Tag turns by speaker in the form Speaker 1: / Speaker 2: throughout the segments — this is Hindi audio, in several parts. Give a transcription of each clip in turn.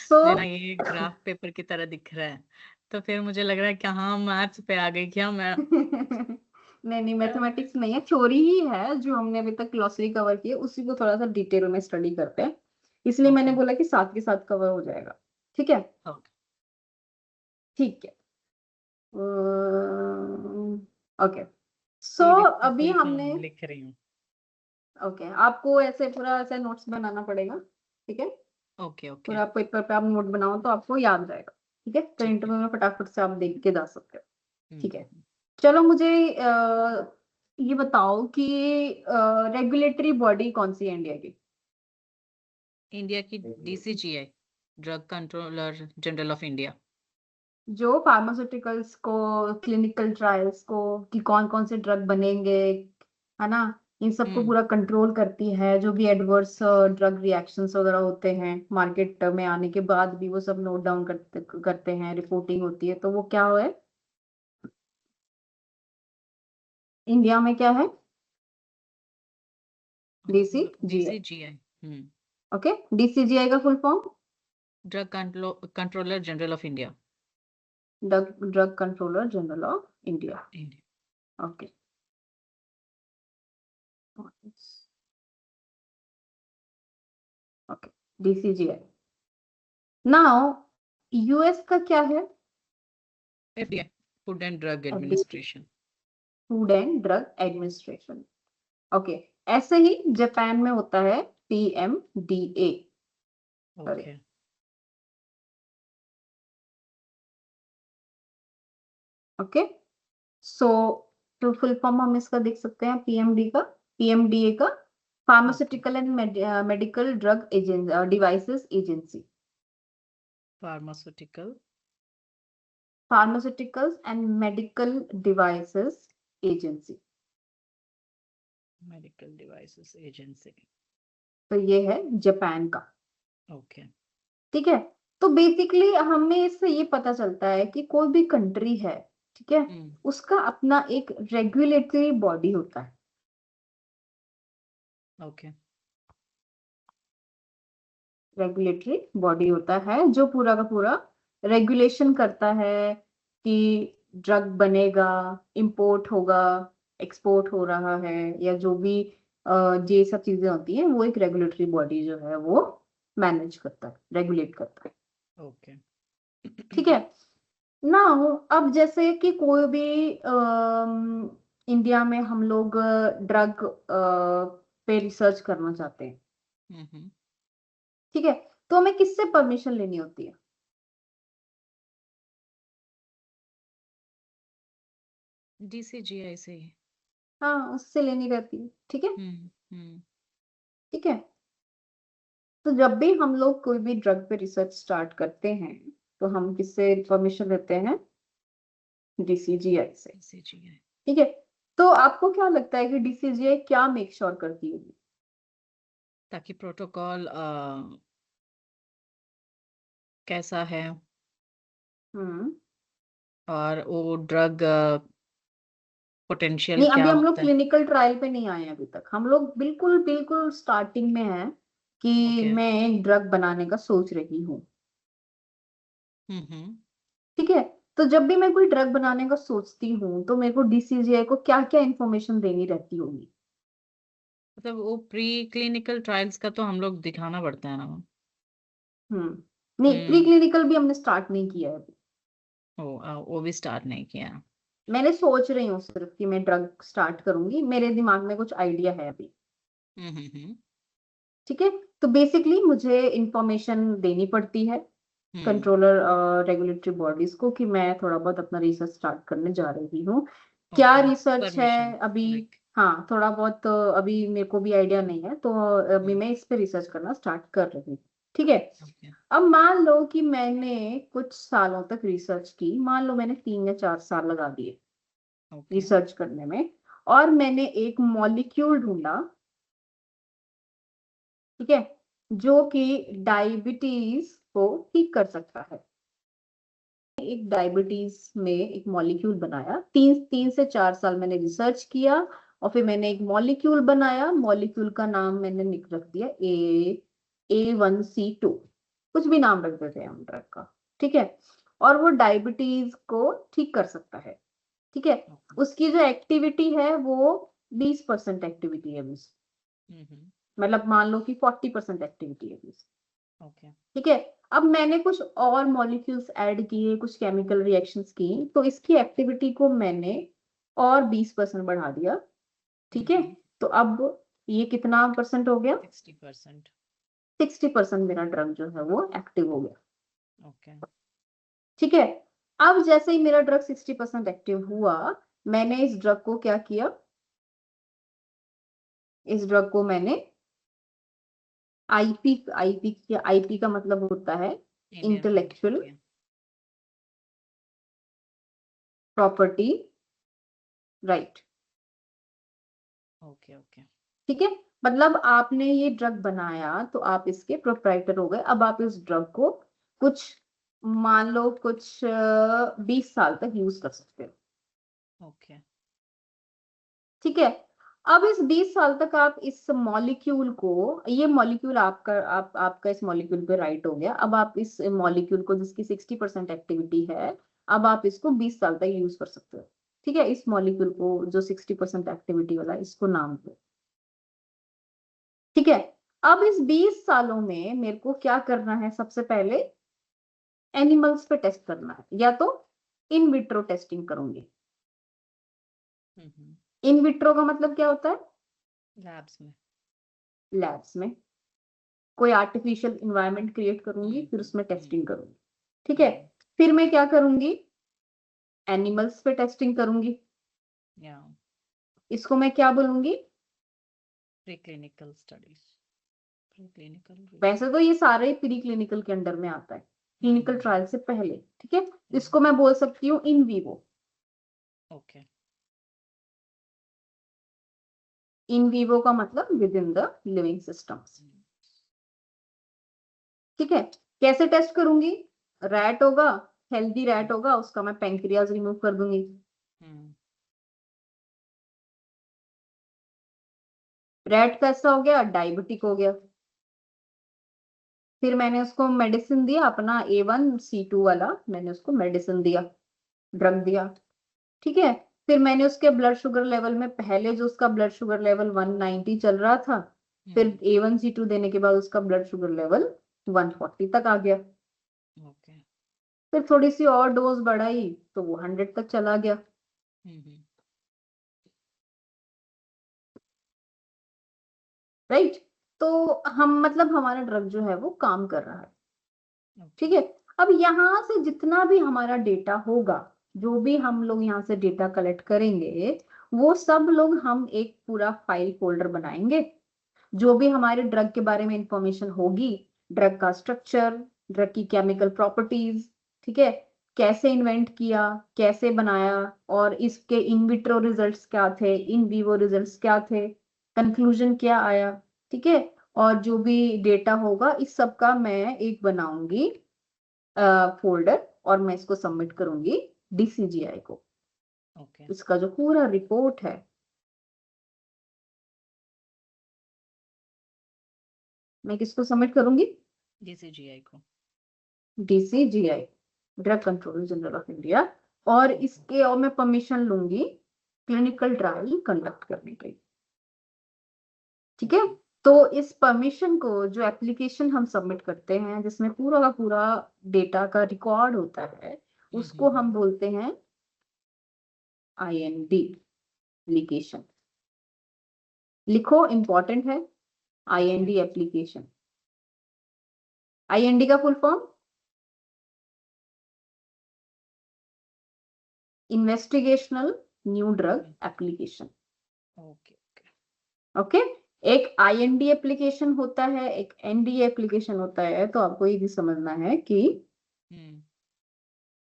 Speaker 1: सो
Speaker 2: मुझे ना ये ग्राफ पेपर की तरह दिख रहा है, तो फिर मुझे लग रहा है कि हाँ मैथ्स पे आ गई क्या मैं।
Speaker 1: नहीं, मैथमेटिक्स नहीं है, थ्योरी ही है जो हमने अभी तक ग्लॉसरी कवर की है, उसी को थोड़ा सा डिटेल में स्टडी करते हैं, इसलिए मैंने
Speaker 2: ओके
Speaker 1: बोला कि साथ के साथ कवर हो जाएगा। ठीक है,
Speaker 2: ओके
Speaker 1: ठीक है। ओके, सो
Speaker 2: सीरीज का
Speaker 1: अभी
Speaker 2: फुल
Speaker 1: हमने,
Speaker 2: फॉर्म लिख रही हूँ।
Speaker 1: ओके, आपको ऐसे पूरा ऐसे नोट्स बनाना पड़ेगा। ठीक है,
Speaker 2: ओके ओके
Speaker 1: पूरा पेपर पे आप नोट बनाओ तो आपको याद रहेगा। ठीक है, तो
Speaker 2: ठीक है।
Speaker 1: इंटरव्यू में फटाफट से आप देख के जा सकते हो। ठीक है,
Speaker 2: हम्म।
Speaker 1: चलो मुझे ये बताओ कि रेगुलेटरी बॉडी कौन सी है इंडिया की?
Speaker 2: इंडिया की DCGI, drug controller general of India.
Speaker 1: जो फार्मास्यूटिकल्स को, क्लिनिकल ट्रायल्स को, कि कौन कौन से ड्रग बनेंगे, है ना, इन सबको
Speaker 2: हम्म
Speaker 1: पूरा कंट्रोल करती है। जो भी एडवर्स ड्रग रिएक्शंस वगैरह होते हैं मार्केट में आने के बाद भी, वो सब नोट डाउन करते हैं, रिपोर्टिंग होती है, तो वो क्या है इंडिया में, क्या है? डीसीजीआई।
Speaker 2: DCGI।
Speaker 1: ओके, डीसीजीआई का full form?
Speaker 2: Drug controller general of India.
Speaker 1: Drug controller general of India.
Speaker 2: India.
Speaker 1: Okay, okay, DCGI. Now US का क्या है?
Speaker 2: FDA, food and drug
Speaker 1: FDA,
Speaker 2: administration.
Speaker 1: Food and drug administration. Okay, ऐसे ही जापान में होता है पीएमडीए। Sorry,
Speaker 2: okay.
Speaker 1: ओके, सो तो फुल फॉर्म हम इसका देख सकते हैं, पीएमडीए का
Speaker 2: okay.
Speaker 1: Pharmaceutical and medical drug devices agency.
Speaker 2: Pharmaceutical
Speaker 1: pharmaceuticals and medical devices agency.
Speaker 2: Medical devices agency.
Speaker 1: तो ये है जापान का।
Speaker 2: ओके।
Speaker 1: ठीक है, तो बेसिकली हमें इससे ये पता चलता है कि कोई भी कंट्री है, ठीक है, उसका अपना एक रेगुलेटरी बॉडी होता है।
Speaker 2: ओके।
Speaker 1: रेगुलेटरी बॉडी होता है जो पूरा का पूरा रेगुलेशन करता है कि ड्रग बनेगा, इंपोर्ट होगा, एक्सपोर्ट हो रहा है, या जो भी ये सब चीजें होती हैं, वो एक रेगुलेटरी बॉडी जो है वो मैनेज करता है, रेगुलेट करता है।
Speaker 2: ओके।
Speaker 1: ठीक है ना। अब जैसे कि कोई भी इंडिया में हम लोग ड्रग पे रिसर्च करना चाहते हैं, ठीक है, तो हमें किससे परमिशन लेनी होती है?
Speaker 2: DCGI से ही।
Speaker 1: हाँ, उससे लेनी रहती है। ठीक है,
Speaker 2: हम्म।
Speaker 1: ठीक है, तो जब भी हम लोग कोई भी ड्रग पे रिसर्च स्टार्ट करते हैं, तो हम किससे परमिशन लेते हैं? डीसीजीआई से।
Speaker 2: DCGI
Speaker 1: ठीक है, तो आपको क्या लगता है कि डीसीजीआई क्या मेक श्योर करती होगी?
Speaker 2: ताकि प्रोटोकॉल कैसा है,
Speaker 1: हम्म,
Speaker 2: और वो ड्रग पोटेंशियल
Speaker 1: नहीं,
Speaker 2: क्या
Speaker 1: अभी हम लोग
Speaker 2: होता है।
Speaker 1: क्लिनिकल ट्रायल पे नहीं आए हैं अभी तक, हम लोग बिल्कुल बिल्कुल स्टार्टिंग में हैं कि
Speaker 2: ओके।
Speaker 1: मैं एक ड्रग बनाने का सोच रही हूँ।
Speaker 2: हम्म।
Speaker 1: ठीक है, तो जब भी मैं कोई ड्रग बनाने का सोचती हूँ, तो मेरे को डीसीजीआई को क्या क्या इन्फॉर्मेशन देनी रहती होगी?
Speaker 2: मतलब वो प्री क्लिनिकल ट्रायल्स का तो हम लोग दिखाना पड़ता है ना।
Speaker 1: नहीं, प्री
Speaker 2: हम्म।
Speaker 1: क्लिनिकल भी हमने स्टार्ट नहीं किया है अभी।
Speaker 2: वो भी स्टार्ट नहीं किया।
Speaker 1: मैंने सोच रही हूँ सिर्फ कि मैं ड्रग स्टार्ट करूंगी, मेरे दिमाग में कुछ आइडिया है अभी।
Speaker 2: हम्म।
Speaker 1: ठीक है, तो बेसिकली मुझे इंफॉर्मेशन देनी पड़ती है
Speaker 2: हम्म।
Speaker 1: कंट्रोलर रेगुलेटरी बॉडीज को कि मैं थोड़ा बहुत अपना रिसर्च स्टार्ट करने जा रही हूँ। क्या
Speaker 2: ओके।
Speaker 1: रिसर्च है
Speaker 2: परमिशन
Speaker 1: अभी?
Speaker 2: लाइक।
Speaker 1: हाँ, थोड़ा बहुत अभी मेरे को भी आइडिया नहीं है, तो अभी मैं इस पे रिसर्च करना स्टार्ट कर रही हूँ। ठीक है,
Speaker 2: ओके
Speaker 1: अब मान लो कि मैंने कुछ सालों तक रिसर्च की, मान लो मैंने 3 या 4 साल लगा दिए
Speaker 2: ओके
Speaker 1: रिसर्च करने में, और मैंने एक मॉलिक्यूल ढूंढा, ठीक है, जो कि डायबिटीज को ठीक कर सकता है। एक डायबिटीज में एक मॉलिक्यूल बनाया, 3 से 4 साल मैंने रिसर्च किया, और फिर मैंने एक मॉलिक्यूल बनाया, मॉलिक्यूल का नाम मैंने रख दिया A1C2। कुछ भी नाम रख देते हैं हम ड्रग का, ठीक है। और वो डायबिटीज को ठीक कर सकता है, ठीक है। उसकी जो एक्टिविटी है वो 20% एक्टिविटी है अभी, मतलब मान लो कि 40% एक्टिविटी है अभी,
Speaker 2: ओके
Speaker 1: ठीक है। अब मैंने कुछ और मॉलिक्यूल्स ऐड किए, कुछ केमिकल रिएक्शंस की, तो इसकी एक्टिविटी को मैंने और 20% बढ़ा दिया, ठीक है। तो अब ये कितना परसेंट हो गया?
Speaker 2: 60%।
Speaker 1: 60% मेरा ड्रग जो है वो एक्टिव हो गया,
Speaker 2: ओके
Speaker 1: ठीक है। अब जैसे ही मेरा ड्रग 60% एक्टिव हुआ, मैंने इस ड्रग को क्या किया, इस ड्रग को मैंने आईपी, आईपी का मतलब होता है intellectual property right,
Speaker 2: okay okay
Speaker 1: ठीक है। मतलब आपने ये ड्रग बनाया तो आप इसके प्रोप्राइटर हो गए। अब आप इस ड्रग को कुछ, मान लो कुछ 20 साल तक यूज कर सकते हो,
Speaker 2: ओके
Speaker 1: ठीक है। अब इस 20 साल तक आप इस मॉलिक्यूल को, ये मॉलिक्यूल आपका इस मॉलिक्यूल पे राइट हो गया। अब आप इस मॉलिक्यूल को जिसकी 60% एक्टिविटी है, अब आप इसको 20 साल तक यूज कर सकते हो, ठीक है। इस मॉलिक्यूल को जो 60% एक्टिविटी वाला है, इसको नाम दो, ठीक है। अब इस 20 सालों में मेरे को क्या करना है, सबसे पहले एनिमल्स पे टेस्ट करना है, या तो इन विट्रो टेस्टिंग करूंगी। इन विट्रो का मतलब क्या होता है?
Speaker 2: लैब्स में,
Speaker 1: लैब्स में कोई आर्टिफिशियल इन्वायरमेंट क्रिएट करूंगी, फिर उसमें टेस्टिंग करूंगी, ठीक है। फिर मैं क्या करूंगी, एनिमल्स पे टेस्टिंग करूंगी।
Speaker 2: या
Speaker 1: इसको मैं क्या बोलूंगी?
Speaker 2: प्रीक्लिनिकल स्टडीज, प्रीक्लिनिकल
Speaker 1: वैसे तो ये सारे प्री क्लिनिकल के अंडर में आता है, क्लिनिकल ट्रायल से पहले, ठीक है। इसको मैं बोल सकती हूँ in vivo.
Speaker 2: Okay
Speaker 1: in vivo का मतलब with in the living systems, ठीक है। कैसे टेस्ट करूंगी? रैट होगा, हेल्दी रैट होगा, उसका मैं पेंक्रियाज रिमूव कर दूंगी। रैट कैसा हो गया? डायबिटिक हो गया। फिर मैंने उसको मेडिसिन दिया, अपना A1C2 वाला, मैंने उसको मेडिसिन दिया, ड्रग दिया, ठीक है। फिर मैंने उसके ब्लड शुगर लेवल में, पहले जो उसका ब्लड शुगर लेवल 190 चल रहा था, फिर A1C2 देने के बाद उसका ब्लड शुगर लेवल 140 तक आ गया।
Speaker 2: ओके
Speaker 1: फिर थोड़ी सी और डोज बढ़ाई तो वो 100 तक चला गया, राइट। तो हम, मतलब हमारा ड्रग जो है वो काम कर रहा है, ठीक है। अब यहाँ से जितना भी हमारा डेटा होगा, जो भी हम लोग यहाँ से डेटा कलेक्ट करेंगे, वो सब लोग हम एक पूरा फाइल फोल्डर बनाएंगे। जो भी हमारे ड्रग के बारे में इंफॉर्मेशन होगी, ड्रग का स्ट्रक्चर, ड्रग की केमिकल प्रॉपर्टीज, ठीक है, कैसे इन्वेंट किया, कैसे बनाया, और इसके इन विट्रो रिजल्ट्स क्या थे, इन विवो रिजल्ट्स क्या थे, कंक्लूजन क्या आया, ठीक है। और जो भी डेटा होगा, इस सब का मैं एक बनाऊंगी फोल्डर, और मैं इसको सबमिट करूंगी DCGI को। इसका जो पूरा रिपोर्ट है, मैं किसको सबमिट करूंगी?
Speaker 2: DCGI को,
Speaker 1: DCGI, drug controller general of India. और इसके, और मैं परमिशन लूंगी क्लिनिकल ट्रायल कंडक्ट करने के लिए, ठीक है। तो इस परमिशन को, जो एप्लीकेशन हम सबमिट करते हैं जिसमें पूरा का पूरा डेटा का रिकॉर्ड होता है, उसको हम बोलते हैं IND एप्लीकेशन। लिखो, इंपॉर्टेंट है, IND एप्लीकेशन। IND का full form investigational new drug application, okay. एक IND एप्लीकेशन होता है, एक NDA एप्लीकेशन होता है। तो आपको ये भी समझना है कि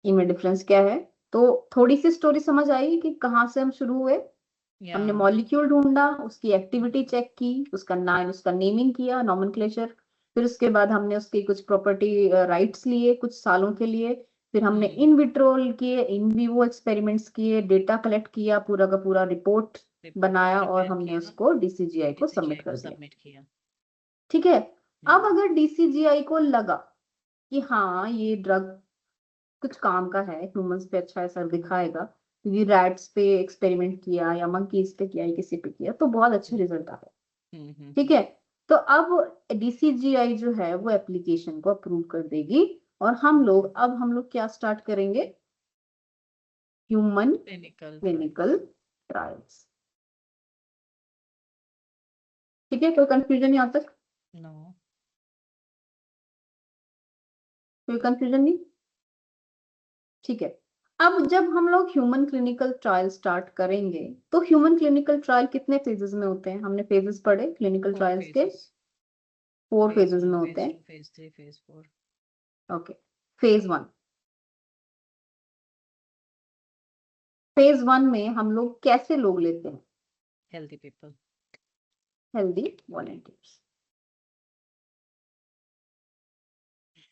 Speaker 1: इनमें डिफरेंस क्या है। तो थोड़ी सी स्टोरी समझ आई कि कहाँ से हम शुरू हुए। हमने मॉलिक्यूल ढूंढा, उसकी एक्टिविटी चेक की, उसका नाम, उसका नेमिंग किया, नॉमेनक्लेचर। फिर उसके बाद हमने उसकी कुछ प्रॉपर्टी राइट्स लिए कुछ सालों के लिए। फिर हमने इन विट्रो किए, इन विवो एक्सपेरिमेंट्स किए, डेटा कलेक्ट किया, पूरा का पूरा रिपोर्ट बनाया, और हमने उसको DCGI को सबमिट कर दिया, ठीक है। अब अगर DCGI को लगा कि हाँ ये ड्रग कुछ काम का है, ह्यूमंस पे अच्छा असर दिखाएगा, क्योंकि रैट्स पे एक्सपेरिमेंट किया या मंकीज पे किया या किसी पे किया तो बहुत अच्छे रिजल्ट आए। ठीक है, तो अब डीसीजीआई जो है वो एप्लीकेशन को अप्रूव कर देगी, और हम लोग क्या स्टार्ट करेंगे, ह्यूमन
Speaker 2: क्लिनिकल
Speaker 1: क्लिनिकल ट्रायल्स। ठीक है, कोई कंफ्यूजन यहाँ तक?
Speaker 2: नो
Speaker 1: कोई कंफ्यूजन नहीं? ठीक है, अब जब हम लोग ह्यूमन क्लिनिकल ट्रायल स्टार्ट करेंगे तो ह्यूमन क्लिनिकल ट्रायल कितने फेजेस में होते हैं? हमने फेजेस पढ़े क्लिनिकल
Speaker 2: 4
Speaker 1: ट्रायल्स के,
Speaker 2: phases
Speaker 1: 4
Speaker 2: phase
Speaker 1: फेजेस
Speaker 2: 1
Speaker 1: में होते
Speaker 2: phase
Speaker 1: हैं।
Speaker 2: 2 phase 3 phase 4
Speaker 1: okay, phase 1। Phase 1 में हम लोग कैसे लोग लेते हैं?
Speaker 2: healthy people
Speaker 1: healthy volunteers.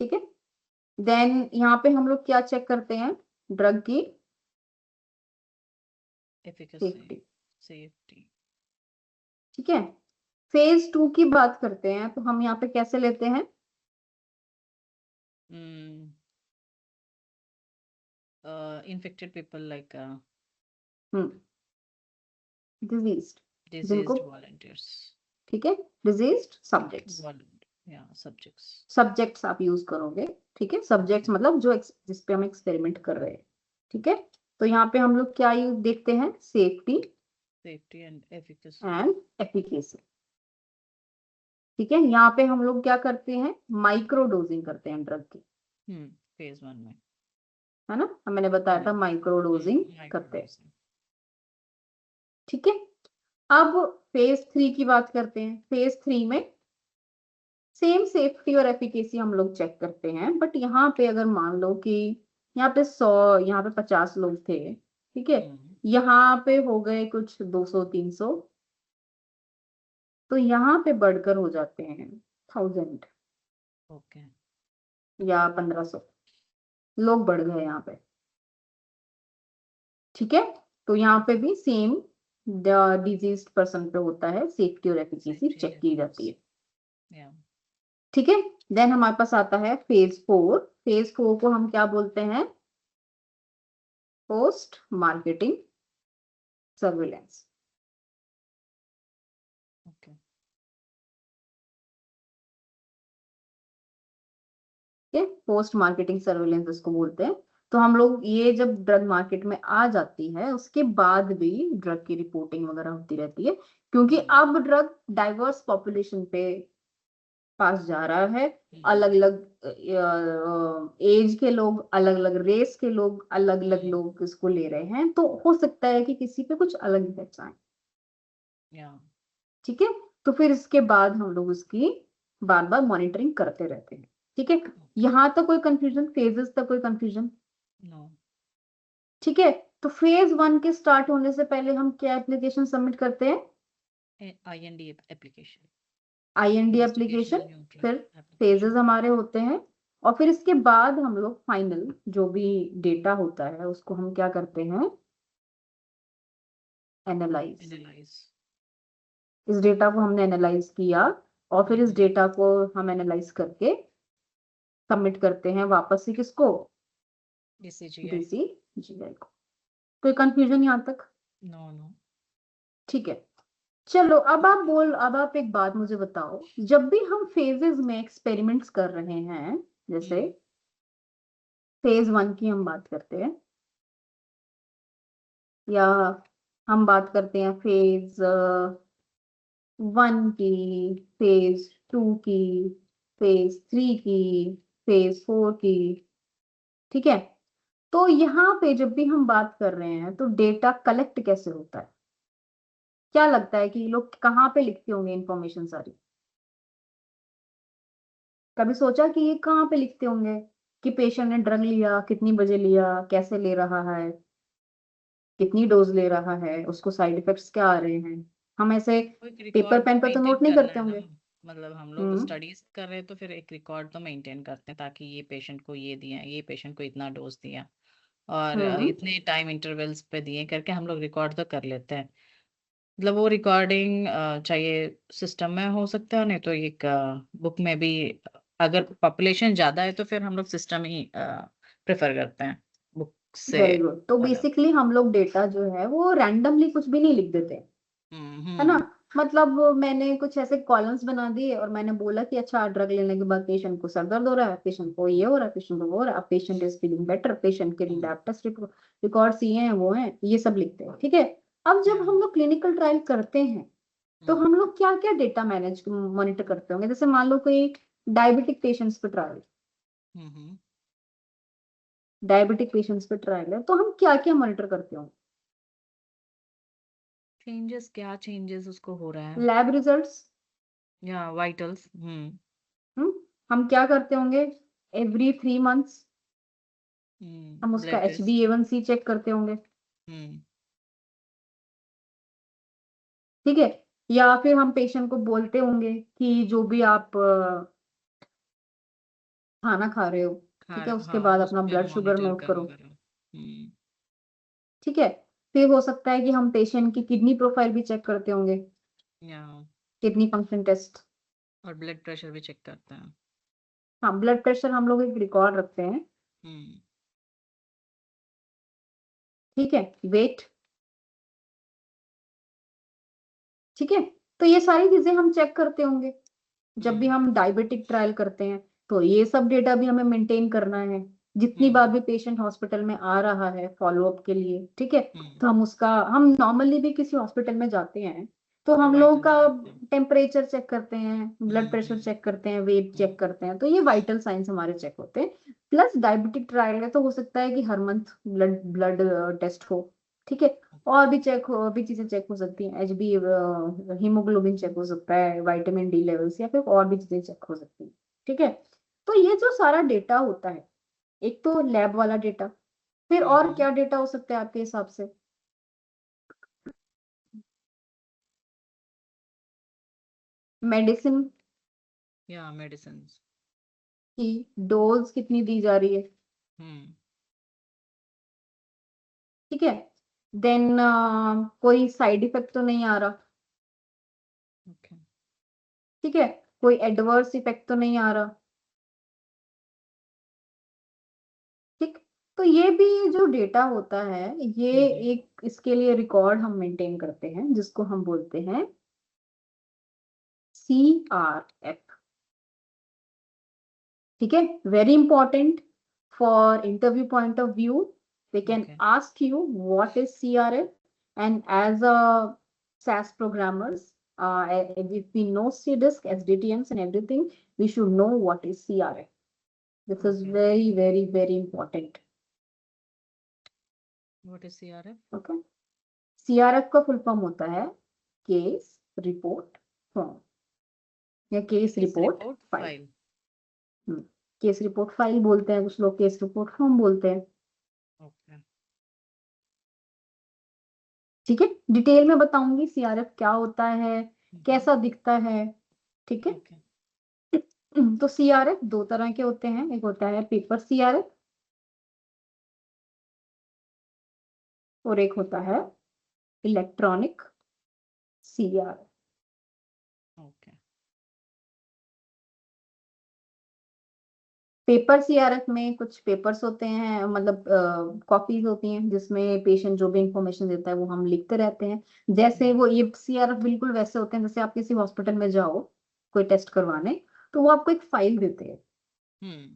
Speaker 1: ठीक है, देन यहाँ पे हम लोग क्या चेक करते हैं? ड्रग की
Speaker 2: efficacy
Speaker 1: सेफ्टी।
Speaker 2: safety
Speaker 1: ठीक है, फेज 2 की बात करते हैं तो हम यहाँ पे कैसे लेते हैं?
Speaker 2: infected people like
Speaker 1: डिजीज्ड, जिनको,
Speaker 2: diseased volunteers
Speaker 1: ठीक है, diseased subjects.
Speaker 2: yeah subjects
Speaker 1: subjects आप यूज करोगे, ठीक है, सब्जेक्ट्स मतलब जो जिस पे हम एक्सपेरिमेंट कर रहे हैं। ठीक है, तो यहाँ पे हम लोग क्या यूज देखते हैं? Safety
Speaker 2: safety and efficacy
Speaker 1: and efficacy. ठीक है, यहाँ पे हम लोग क्या करते हैं? माइक्रो डोजिंग करते हैं ड्रग की,
Speaker 2: phase 1 में
Speaker 1: है ना, मैंने बताया था माइक्रो डोजिंग करते हैं।
Speaker 2: microdosing
Speaker 1: ठीक है, अब फेज 3 की बात करते हैं। फेज 3 में सेम सेफ्टी और एफिकेसी हम लोग चेक करते हैं, बट यहाँ पे अगर मान लो कि यहाँ पे 100, यहाँ पे 50 लोग थे, ठीक है, यहाँ पे हो गए कुछ 200-300, तो यहाँ पे बढ़कर हो जाते हैं 1000
Speaker 2: ओके
Speaker 1: या 1500 लोग बढ़ गए यहाँ पे। ठीक है, तो यहाँ पे भी सेम डिजीज पर्सन पे होता है, सेफ्टी और एफिकेसी चेक की जाती है।
Speaker 2: yeah
Speaker 1: ठीक है, देन हमारे पास आता है फेज 4। फेज 4 को हम क्या बोलते हैं? Post marketing surveillance.
Speaker 2: okay
Speaker 1: post marketing surveillance इसको बोलते हैं। तो हम लोग ये जब ड्रग मार्केट में आ जाती है उसके बाद भी ड्रग की रिपोर्टिंग वगैरह होती रहती है, क्योंकि अब ड्रग डाइवर्स पॉपुलेशन पे पास जा रहा है। अलग अलग एज के लोग, अलग अलग रेस के लोग, अलग अलग लोग इसको ले रहे हैं, तो हो सकता है कि किसी पे कुछ अलग इफेक्ट्स आए।
Speaker 2: yeah
Speaker 1: ठीक है, तो फिर इसके बाद हम लोग उसकी बार बार मॉनिटरिंग करते रहते हैं। ठीक है, यहाँ तक कोई कंफ्यूजन? फेजेस तक कोई कंफ्यूजन?
Speaker 2: no
Speaker 1: ठीक है, तो फेज 1 के स्टार्ट होने से पहले हम क्या एप्लीकेशन सबमिट करते हैं?
Speaker 2: IND application
Speaker 1: IND application.
Speaker 2: Investigational New Drug
Speaker 1: फिर
Speaker 2: application
Speaker 1: फेजेस हमारे होते हैं, और फिर इसके बाद हम लोग फाइनल जो भी डेटा होता है उसको हम क्या करते हैं? एनालाइज।
Speaker 2: analyze
Speaker 1: इस डेटा को हमने एनालाइज किया, और फिर इस डेटा को हम एनालाइज करके सबमिट करते हैं वापस से किसको?
Speaker 2: DCGI
Speaker 1: डीसीजीआई को। कोई कंफ्यूजन यहाँ तक?
Speaker 2: no no
Speaker 1: ठीक है, चलो अब आप एक बात मुझे बताओ, जब भी हम फेजेस में एक्सपेरिमेंट्स कर रहे हैं, जैसे फेज 1 की हम बात करते हैं, या हम बात करते हैं फेज 1 की, फेज 2 की, फेज 3 की, फेज 4 की। ठीक है, तो यहाँ पे जब भी हम बात कर रहे हैं तो डेटा कलेक्ट कैसे होता है? क्या लगता है कि ये लोग कहाँ पे लिखते होंगे इंफॉर्मेशन सारी? कभी सोचा कि ये कहाँ पे लिखते होंगे कि पेशेंट ने ड्रग लिया, कितनी बजे लिया, कैसे ले रहा है, कितनी डोज ले रहा है, उसको साइड इफेक्ट्स क्या आ रहे हैं? हम ऐसे
Speaker 2: एक
Speaker 1: पेपर
Speaker 2: रिकॉर्ड तो
Speaker 1: पेन पर तो
Speaker 2: मेंटेन
Speaker 1: नोट नहीं
Speaker 2: करना
Speaker 1: करते
Speaker 2: है ना।
Speaker 1: होंगे।
Speaker 2: मतलब हम लोग
Speaker 1: हम्म
Speaker 2: स्टडीज कर रहे हैं तो फिर एक रिकॉर्ड तो मेंटेन करते हैं, ताकि ये पेशेंट को ये दिया, ये पेशेंट को इतना डोज दिया, और
Speaker 1: हम्म
Speaker 2: इतने टाइम इंटरवल्स पे दिए करके हम लोग रिकॉर्ड तो कर लेते हैं। मतलब वो रिकॉर्डिंग चाहिए सिस्टम में हो सकता है, नहीं तो एक बुक में भी अगर पॉपुलेशन ज्यादा है तो फिर हम लोग सिस्टम ही प्रेफर करते हैं बुक से
Speaker 1: वेरी गुड। तो
Speaker 2: follow।
Speaker 1: बेसिकली हम लोग डेटा जो है वो रैंडमली कुछ भी नहीं लिख देते, है ना।
Speaker 2: हम्म।
Speaker 1: मतलब मैंने कुछ ऐसे कॉलम्स बना दिए और मैंने बोला कि अच्छा ड्रग लेने के बाद पेशेंट को सर दर्द हो रहा है, पेशेंट को ये हो रहा है, पेशेंट को वो हो रहा है, अब patient is feeling better, patient के लैब टेस्ट रिकॉर्ड्स ये हैं वो हैं, ये सब लिखते हैं, ठीक है। अब जब हम लोग क्लिनिकल ट्रायल करते हैं तो हम लोग क्या क्या डेटा मैनेज मॉनिटर करते होंगे, जैसे मान लो कोई डायबिटिक पेशेंट्स पे ट्रायल, डायबिटिक पेशेंट्स पे ट्रायल है, तो हम क्या क्या मॉनिटर करते होंगे?
Speaker 2: चेंजेस, क्या चेंजेस उसको हो रहा है,
Speaker 1: लैब रिजल्ट्स।
Speaker 2: या वाइटल्स।
Speaker 1: हम क्या करते होंगे? एवरी 3 मंथ्स हम उसका
Speaker 2: ब्लड टेस्ट।
Speaker 1: HbA1c चेक करते होंगे,
Speaker 2: हम्म।
Speaker 1: ठीक है। या फिर हम पेशेंट को बोलते होंगे कि जो भी आप खाना खा रहे हो, ठीक है, उसके
Speaker 2: हाँ,
Speaker 1: बाद
Speaker 2: उस
Speaker 1: अपना
Speaker 2: पे
Speaker 1: ब्लड शुगर
Speaker 2: मॉनिटर
Speaker 1: नोट
Speaker 2: करो
Speaker 1: करो,
Speaker 2: करो। हम्म।
Speaker 1: ठीक है। फिर हो सकता है कि हम पेशेंट की किडनी प्रोफाइल भी चेक करते होंगे,
Speaker 2: या
Speaker 1: किडनी फंक्शन टेस्ट।
Speaker 2: और ब्लड प्रेशर भी चेक करते हैं।
Speaker 1: हाँ, ब्लड प्रेशर हम लोग एक रिकॉर्ड रखते हैं,
Speaker 2: हम्म।
Speaker 1: ठीक है। वेट, ठीक है। तो ये सारी चीजें हम चेक करते होंगे जब भी
Speaker 2: हम्म।
Speaker 1: हम डायबिटिक ट्रायल करते हैं, तो ये सब डेटा भी हमें मेंटेन करना है। जितनी बार
Speaker 2: हम्म।
Speaker 1: भी पेशेंट हॉस्पिटल में आ रहा है फॉलोअप के लिए, ठीक है,
Speaker 2: हम्म।
Speaker 1: तो हम नॉर्मली भी किसी हॉस्पिटल में जाते हैं तो
Speaker 2: तो
Speaker 1: हम लोगों
Speaker 2: वाइटल्स
Speaker 1: का
Speaker 2: देखते हैं।
Speaker 1: टेम्परेचर चेक करते हैं, ब्लड प्रेशर
Speaker 2: हम्म।
Speaker 1: चेक करते हैं, वेट
Speaker 2: हम्म।
Speaker 1: चेक करते हैं, तो ये वाइटल साइंस हमारे चेक होते हैं। प्लस डायबिटिक ट्रायल है तो हो सकता है कि हर मंथ ब्लड ब्लड टेस्ट हो, ठीक है। और भी चेक हो, भी चीजें चेक हो सकती हैं, HB हीमोग्लोबिन चेक हो सकता है, विटामिन D लेवल्स, या फिर और भी चीजें चेक हो सकती हैं, ठीक है। तो ये जो सारा डेटा होता है, एक तो लैब वाला डेटा, फिर और
Speaker 2: हम्म।
Speaker 1: क्या डेटा हो सकता है आपके हिसाब से? मेडिसिन
Speaker 2: या मेडिसिन।
Speaker 1: की डोज कितनी दी जा रही है,
Speaker 2: हम्म।
Speaker 1: ठीक है। देन कोई साइड इफेक्ट तो नहीं आ रहा,
Speaker 2: ओके।
Speaker 1: ठीक है, कोई एडवर्स इफेक्ट तो नहीं आ रहा, ठीक। तो ये भी जो डेटा होता है, ये एक इसके लिए रिकॉर्ड हम मेंटेन करते हैं जिसको हम बोलते हैं CRF, ठीक है। Very important for interview point of view, they can
Speaker 2: okay.
Speaker 1: ask you what is CRF, and as a SAS programmers, if we know CDISC, SDTMs and everything, we should know what is CRF. This is
Speaker 2: okay.
Speaker 1: very very very important,
Speaker 2: what is CRF?
Speaker 1: okay। CRF का फुल फॉर्म होता है केस रिपोर्ट फॉर्म, या case
Speaker 2: case
Speaker 1: report
Speaker 2: report
Speaker 1: file.
Speaker 2: File.
Speaker 1: Case report file बोलते हैं, कुछ लोग केस रिपोर्ट फॉर्म बोलते हैं,
Speaker 2: ओके।
Speaker 1: ठीक है। डिटेल में बताऊंगी CRF क्या होता है, कैसा दिखता है, ठीक है।
Speaker 2: ओके।
Speaker 1: तो CRF दो तरह के होते हैं, एक होता है पेपर CRF और एक होता है electronic CRF।
Speaker 2: Okay.
Speaker 1: Paper CRF में कुछ पेपर्स होते हैं, मतलब कॉपीज होती हैं जिसमें पेशेंट जो भी इंफॉर्मेशन देता है वो हम लिखते रहते हैं। जैसे वो ये CRF बिल्कुल वैसे होते हैं जैसे आप किसी हॉस्पिटल में जाओ कोई टेस्ट करवाने, तो वो आपको एक फाइल देते हैं,
Speaker 2: हम्म।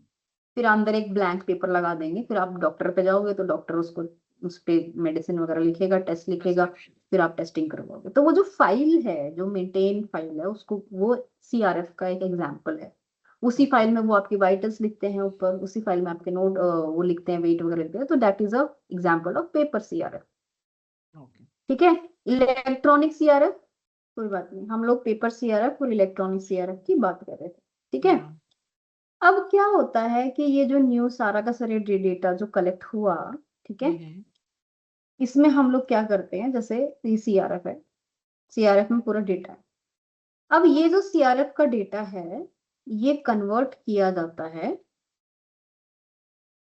Speaker 1: फिर अंदर एक ब्लैंक पेपर लगा देंगे, फिर आप डॉक्टर पे जाओगे तो डॉक्टर उसको उस पे मेडिसिन वगैरह लिखेगा, टेस्ट लिखेगा,
Speaker 2: प्रिस्क्रिप्शन।
Speaker 1: फिर आप टेस्टिंग करवाओगे। तो वो जो फाइल है, जो मेंटेन फाइल है, उसको वो CRF का एक एग्जांपल है। उसी
Speaker 2: ओके।
Speaker 1: फाइल में वो आपकी वाइटल्स लिखते हैं ऊपर, उसी फाइल में आपके नोट वो लिखते हैं, वेट वगैरह लिखते हैं, तो that is a example of paper CRF,
Speaker 2: okay.
Speaker 1: ठीक है। इलेक्ट्रॉनिक CRF, कोई बात नहीं, हम लोग पेपर CRF और इलेक्ट्रॉनिक CRF की बात कर रहे थे, ठीक है।
Speaker 2: या।
Speaker 1: अब क्या होता है कि ये जो न्यूज सारा का सारे डेटा जो कलेक्ट हुआ, ठीक है,
Speaker 2: हम्म।
Speaker 1: इसमें हम लोग क्या करते हैं, जैसे ये CRF है, CRF में पूरा डेटा है। अब ये जो CRF का डेटा है, ये कन्वर्ट किया जाता है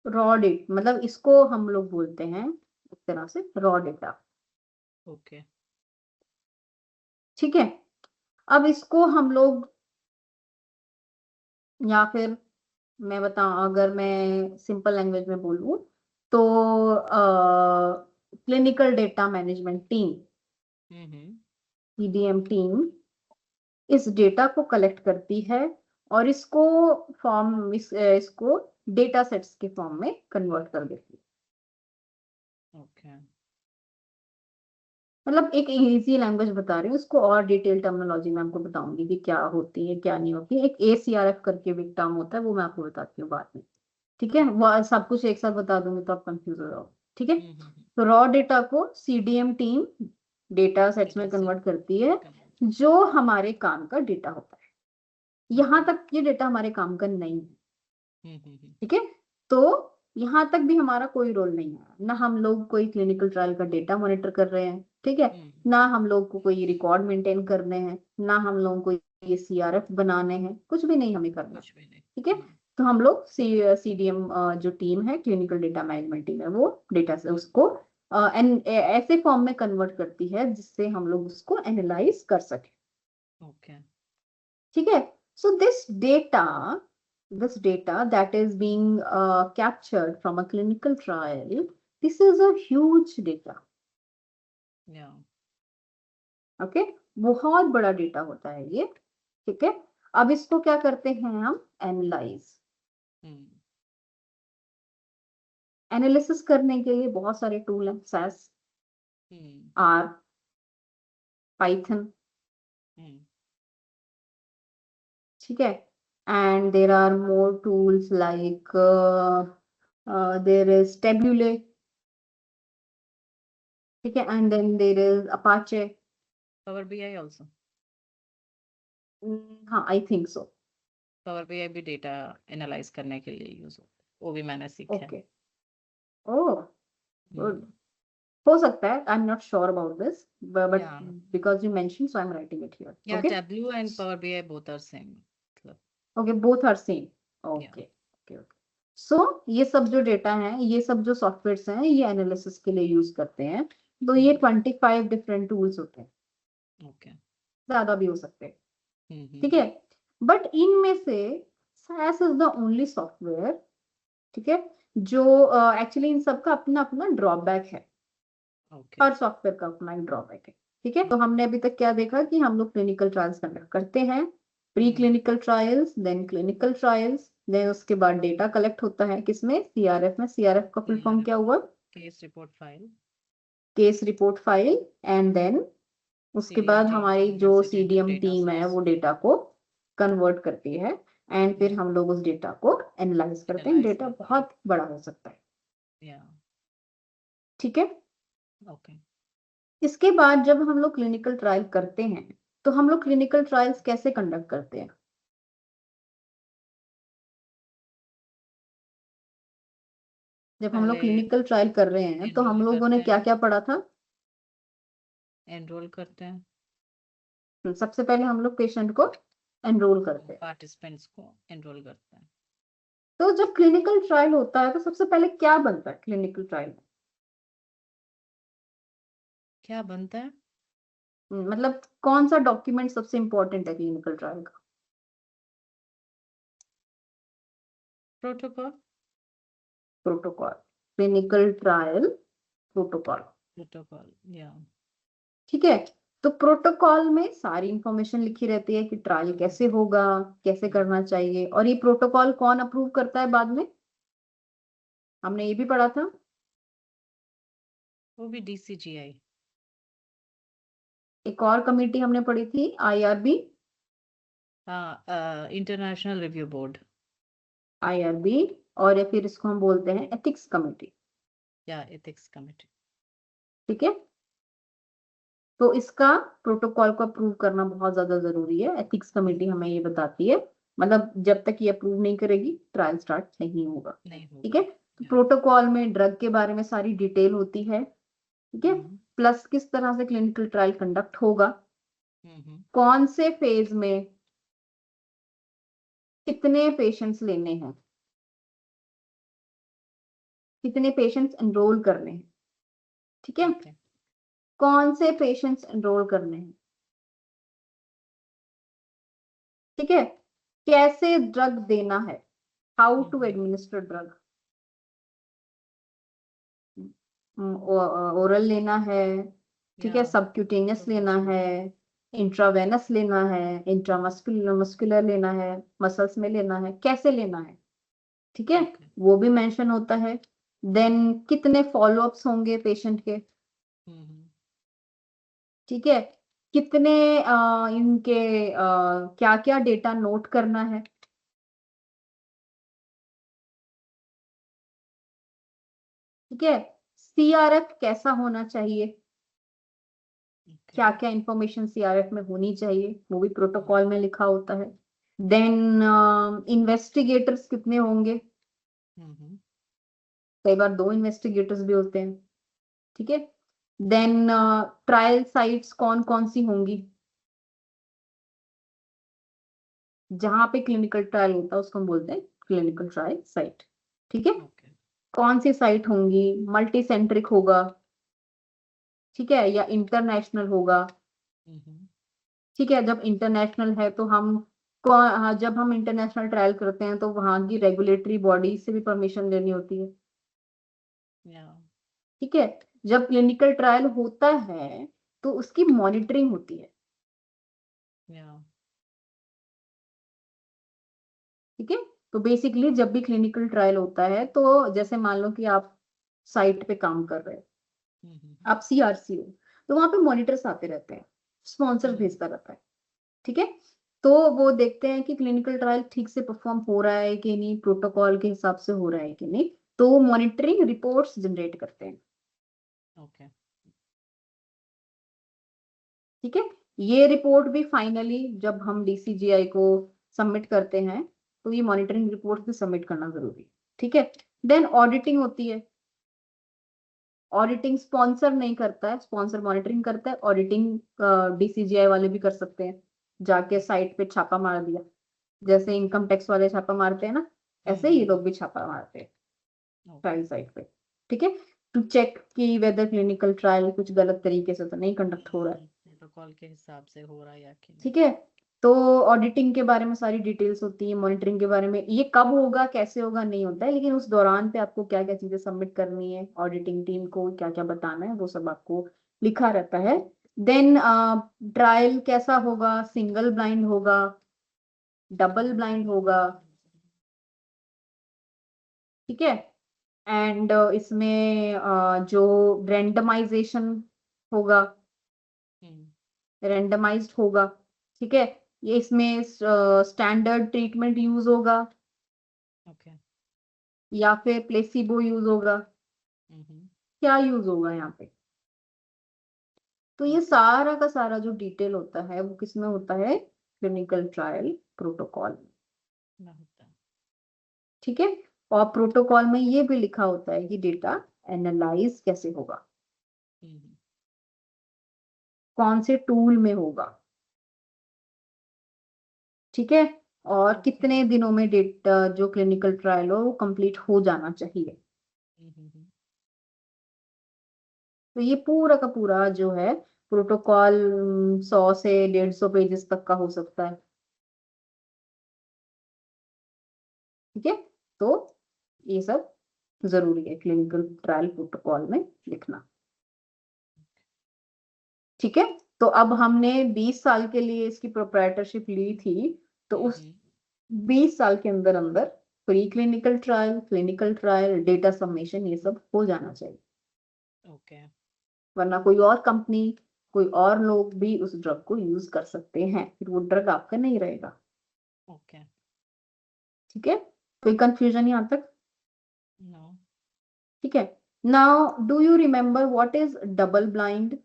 Speaker 1: रॉ डेटा, मतलब इसको हम लोग बोलते हैं एक तरह से रॉ डेटा,
Speaker 2: ओके।
Speaker 1: ठीक है। अब इसको हम लोग या फिर मैं बताऊं, अगर मैं सिंपल लैंग्वेज में बोलूं तो क्लिनिकल डेटा मैनेजमेंट टीम,
Speaker 2: हम्म
Speaker 1: सीडीएम टीम इस डेटा को कलेक्ट करती है और इसको डेटा सेट्स के फॉर्म में कन्वर्ट कर देती है।
Speaker 2: ओके
Speaker 1: मतलब एक इजी लैंग्वेज बता रही हूँ, इसको और डिटेल टर्मिनोलॉजी में आपको बताऊंगी कि क्या होती है क्या नहीं होती है। एक ACRF करके भी टर्म होता है, वो मैं आपको बताती हूँ बाद में। ठीक है, वो सब कुछ एक साथ बता दूंगी तो आप कंफ्यूज हो जाओगे। ठीक है, तो रॉ डेटा को CDM team data sets
Speaker 2: data
Speaker 1: में
Speaker 2: से
Speaker 1: कन्वर्ट करती है,
Speaker 2: कन्वर्ट।
Speaker 1: जो हमारे काम का डेटा होता है। यहाँ तक ये डेटा हमारे काम का नहीं है।
Speaker 2: हम्म।
Speaker 1: ठीक है, तो यहाँ तक भी हमारा कोई रोल नहीं है, ना हम लोग कोई क्लिनिकल ट्रायल का डेटा मॉनिटर कर रहे हैं, ठीक है, ना हम लोग को कोई रिकॉर्ड मेंटेन करने हैं, ना हम लोग को ये CRF बनाने हैं, कुछ भी नहीं हमें करना।
Speaker 2: कुछ भी नहीं।
Speaker 1: ठीक है, तो हम लोग CDM जो टीम है, क्लिनिकल डेटा मैनेजमेंट टीम है, वो डेटा से उसको ऐसे फॉर्म में कन्वर्ट करती है जिससे हम लोग उसको एनालाइज कर सके।
Speaker 2: ओके
Speaker 1: ठीक है, so this data that is being captured from a clinical trial, this is a huge data.
Speaker 2: या
Speaker 1: ओके, बहुत बड़ा डेटा होता है ये। ठीक है, अब इसको क्या करते हैं हम, एनालाइज। एनालिसिस करने के लिए बहुत सारे टूल हैं, SAS, R, Python। ठीक है, and there are more tools like there is Tabule। ठीक है, and then there is Apache।
Speaker 2: Power BI also.
Speaker 1: हाँ, I think so.
Speaker 2: Power BI भी डेटा एनालाइज करने के लिए यूज होता है, वो भी मैंने सीखा है।
Speaker 1: Okay, oh good. हो सकता है, I am not sure about this, but
Speaker 2: yeah
Speaker 1: because you mention so I am writing it here.
Speaker 2: Yeah
Speaker 1: okay,
Speaker 2: Tableau and power BI both are same मतलब।
Speaker 1: Okay, both are same.
Speaker 2: Yeah
Speaker 1: okay okay okay, so ये सब जो डेटा है, ये सब जो सॉफ्टवेयर्स हैं, ये एनालिसिस के लिए यूज करते हैं। तो ये 25 डिफरेंट टूल्स होते हैं,
Speaker 2: ओके
Speaker 1: ज्यादा भी हो सकते हैं। ठीक है, बट इनमें से SAS is the only software, ठीक है, जो एक्चुअली इन सबका अपना अपना ड्रॉबैक है।
Speaker 2: ओके
Speaker 1: हर सॉफ्टवेयर का अपना एक ड्रॉबैक है। ठीक है, तो हमने अभी तक क्या देखा कि हम लोग क्लिनिकल ट्रायल्स कंडक्ट करते हैं, pre clinical trials, then clinical trials, then उसके बाद डेटा कलेक्ट होता है किसमें, CRF में। CRF का फुल फॉर्म क्या हुआ,
Speaker 2: case report file.
Speaker 1: Case report file. And then उसके
Speaker 2: सीडीएम
Speaker 1: बाद
Speaker 2: टीम
Speaker 1: हमारी
Speaker 2: यूज
Speaker 1: जो
Speaker 2: it into
Speaker 1: CDM
Speaker 2: data
Speaker 1: team है
Speaker 2: सेट्स।
Speaker 1: वो डेटा को कन्वर्ट करती है, एंड फिर हम लोग उस डेटा को एनालाइज करते हैं।
Speaker 2: एनालाइज
Speaker 1: डेटा
Speaker 2: करते हैं।
Speaker 1: बहुत बड़ा हो सकता है।
Speaker 2: या
Speaker 1: ठीक है,
Speaker 2: ओके
Speaker 1: इसके बाद जब हम लोग क्लिनिकल ट्रायल करते हैं, तो हम लोग क्लिनिकल ट्रायल्स कैसे कंडक्ट करते हैं। जब हम लोग
Speaker 2: पहले
Speaker 1: क्लिनिकल ट्रायल कर रहे हैं तो हम
Speaker 2: एनरोल
Speaker 1: लोगों ने
Speaker 2: करते
Speaker 1: क्या
Speaker 2: हैं।
Speaker 1: क्या पढ़ा था।
Speaker 2: एनरोल करते हैं
Speaker 1: सबसे पहले हम लोग पेशेंट को एनरोल करते हैं।
Speaker 2: पार्टिसिपेंट्स को एनरोल करते हैं।
Speaker 1: तो जब क्लिनिकल ट्रायल होता है तो सबसे पहले क्या बनता है क्लिनिकल ट्रायल में,
Speaker 2: क्या बनता है?
Speaker 1: मतलब कौन सा डॉक्यूमेंट सबसे इंपॉर्टेंट है क्लिनिकल ट्रायल का।
Speaker 2: Protocol.
Speaker 1: Protocol, clinical trial protocol.
Speaker 2: Protocol या
Speaker 1: ठीक है, तो प्रोटोकॉल में सारी इंफॉर्मेशन लिखी रहती है कि ट्रायल कैसे होगा, कैसे करना चाहिए, और ये प्रोटोकॉल कौन अप्रूव करता है बाद में, हमने ये भी पढ़ा था।
Speaker 2: वो भी DCGI।
Speaker 1: एक और कमेटी हमने पढ़ी थी, IRB।
Speaker 2: हाँ इंटरनेशनल रिव्यू बोर्ड
Speaker 1: IRB, और या फिर इसको हम बोलते हैं एथिक्स कमेटी।
Speaker 2: या एथिक्स कमेटी।
Speaker 1: ठीक है, तो इसका प्रोटोकॉल को अप्रूव करना बहुत ज्यादा जरूरी है। एथिक्स कमेटी हमें ये बताती है, मतलब जब तक ये अप्रूव नहीं करेगी ट्रायल स्टार्ट नहीं होगा।
Speaker 2: नहीं
Speaker 1: ठीक है,
Speaker 2: होगा। या
Speaker 1: प्रोटोकॉल में ड्रग के बारे में सारी डिटेल होती है। ठीक है, प्लस किस तरह से क्लिनिकल ट्रायल कंडक्ट होगा, कौन से फेज में कितने पेशेंट्स लेने हैं, कितने पेशेंट्स एनरोल करने हैं। ठीक है,
Speaker 2: ओके
Speaker 1: कौन से पेशेंट्स एनरोल करने हैं। ठीक है, कैसे ड्रग देना है, how to
Speaker 2: hmm,
Speaker 1: administer drug, oral लेना है, ठीक है,
Speaker 2: या
Speaker 1: सबक्यूटेनियस लेना है, इंट्रावेनस लेना है, इंट्रामस्कुलर मस्कुलर लेना है, मसल्स में लेना है, कैसे लेना है, ठीक है,
Speaker 2: ओके।
Speaker 1: वो भी मेंशन होता है। देन कितने फॉलोअप्स होंगे पेशेंट के,
Speaker 2: हम्म,
Speaker 1: ठीक है, कितने इनके क्या क्या डेटा नोट करना है, ठीक है, सीआरएफ कैसा होना चाहिए,
Speaker 2: ओके।
Speaker 1: क्या क्या इंफॉर्मेशन सीआरएफ में होनी चाहिए, वो भी प्रोटोकॉल में लिखा होता है। देन इन्वेस्टिगेटर्स कितने होंगे,
Speaker 2: हम्म,
Speaker 1: कई बार 2 इन्वेस्टिगेटर्स भी होते हैं, ठीक है। देन ट्रायल साइट्स कौन कौन सी होंगी, जहां पे क्लिनिकल ट्रायल होता है उसको हम बोलते हैं क्लिनिकल ट्रायल साइट, ठीक है।
Speaker 2: ओके।
Speaker 1: कौन सी साइट होंगी, मल्टी सेंट्रिक होगा, ठीक है, या इंटरनेशनल होगा,
Speaker 2: हम्म,
Speaker 1: ठीक है। जब इंटरनेशनल है तो हम हाँ, जब हम इंटरनेशनल ट्रायल करते हैं तो वहां की रेगुलेटरी बॉडी से भी परमिशन लेनी होती है,
Speaker 2: या
Speaker 1: ठीक है। जब क्लिनिकल ट्रायल होता है तो उसकी मॉनिटरिंग होती है,
Speaker 2: या
Speaker 1: ठीक है। तो बेसिकली जब भी क्लिनिकल ट्रायल होता है तो जैसे मान लो कि आप साइट पे काम कर रहे हो,
Speaker 2: हम्म,
Speaker 1: आप सीआरसी हो, तो वहां पे मॉनिटर्स आते रहते हैं, स्पॉन्सर
Speaker 2: हम्म,
Speaker 1: भेजता रहता है, ठीक है। तो वो देखते हैं कि क्लिनिकल ट्रायल ठीक से परफॉर्म हो रहा है कि नहीं, प्रोटोकॉल के हिसाब से हो रहा है कि नहीं, तो वो मॉनिटरिंग रिपोर्ट्स जनरेट करते हैं,
Speaker 2: ओके।
Speaker 1: ठीक है। ये रिपोर्ट भी फाइनली जब हम डीसीजीआई को सबमिट करते हैं तो ये मॉनिटरिंग रिपोर्ट भी सबमिट करना जरूरी है, ठीक है। देन ऑडिटिंग होती है, ऑडिटिंग स्पॉन्सर नहीं करता है, स्पॉन्सर मॉनिटरिंग करता है, ऑडिटिंग डीसीजीआई वाले भी कर सकते हैं, जाके साइट पे छापा मार दिया, जैसे इनकम टैक्स वाले छापा मारते हैं ना, ऐसे ही ये
Speaker 2: हम्म,
Speaker 1: लोग भी छापा मारते हैं
Speaker 2: ओके।
Speaker 1: ट्रायल साइट पे, ठीक है, टू चेक कि वेदर क्लिनिकल ट्रायल कुछ गलत तरीके से तो नहीं कंडक्ट हो रहा है,
Speaker 2: प्रोटोकॉल के हिसाब से हो रहा है या कि नहीं।
Speaker 1: ठीक है। तो ऑडिटिंग के बारे में सारी डिटेल्स होती है, मॉनिटरिंग के बारे में, ये कब होगा कैसे होगा नहीं होता है, लेकिन उस दौरान पे आपको क्या क्या चीजें सबमिट करनी है, ऑडिटिंग टीम को क्या क्या बताना है, वो सब आपको लिखा रहता है। देन ट्रायल कैसा होगा, सिंगल ब्लाइंड होगा, डबल ब्लाइंड होगा, ठीक है। एंड इसमें जो रेंडमाइजेशन होगा,
Speaker 2: हम्म,
Speaker 1: रेंडमाइज्ड होगा, ठीक है। ये इसमें स्टैंडर्ड ट्रीटमेंट यूज होगा
Speaker 2: ओके।
Speaker 1: या फिर प्लेसिबो यूज होगा,
Speaker 2: हम्म,
Speaker 1: क्या यूज होगा यहाँ पे। तो ये
Speaker 2: ओके।
Speaker 1: सारा का सारा जो डिटेल होता है वो किसमें होता है, क्लिनिकल ट्रायल प्रोटोकॉल,
Speaker 2: ना होता है।
Speaker 1: ठीक है। और प्रोटोकॉल में ये भी लिखा होता है कि डेटा एनालाइज कैसे होगा,
Speaker 2: हम्म,
Speaker 1: कौन से टूल में होगा, ठीक है, और
Speaker 2: ओके।
Speaker 1: कितने दिनों में डेटा जो क्लिनिकल ट्रायल हो वो कंप्लीट हो जाना चाहिए।
Speaker 2: हम्म,
Speaker 1: तो ये पूरा का पूरा जो है प्रोटोकॉल 100 से 150 पेजेस तक का हो सकता है, ठीक है। तो ये सब जरूरी है क्लिनिकल ट्रायल प्रोटोकॉल में लिखना, ठीक है। तो अब हमने 20 साल के लिए इसकी प्रोप्राइटरशिप ली थी, तो उस
Speaker 2: हम्म,
Speaker 1: 20 साल के अंदर अंदर pre clinical trial, clinical trial, data submission, ये सब हो जाना चाहिए,
Speaker 2: ओके।
Speaker 1: वरना कोई और कंपनी, कोई और लोग भी उस ड्रग को यूज कर सकते हैं, फिर वो ड्रग आपका नहीं रहेगा,
Speaker 2: ओके।
Speaker 1: ठीक है। कोई कंफ्यूजन यहाँ तक,
Speaker 2: नो।
Speaker 1: ठीक है। Now do you remember what is double blind,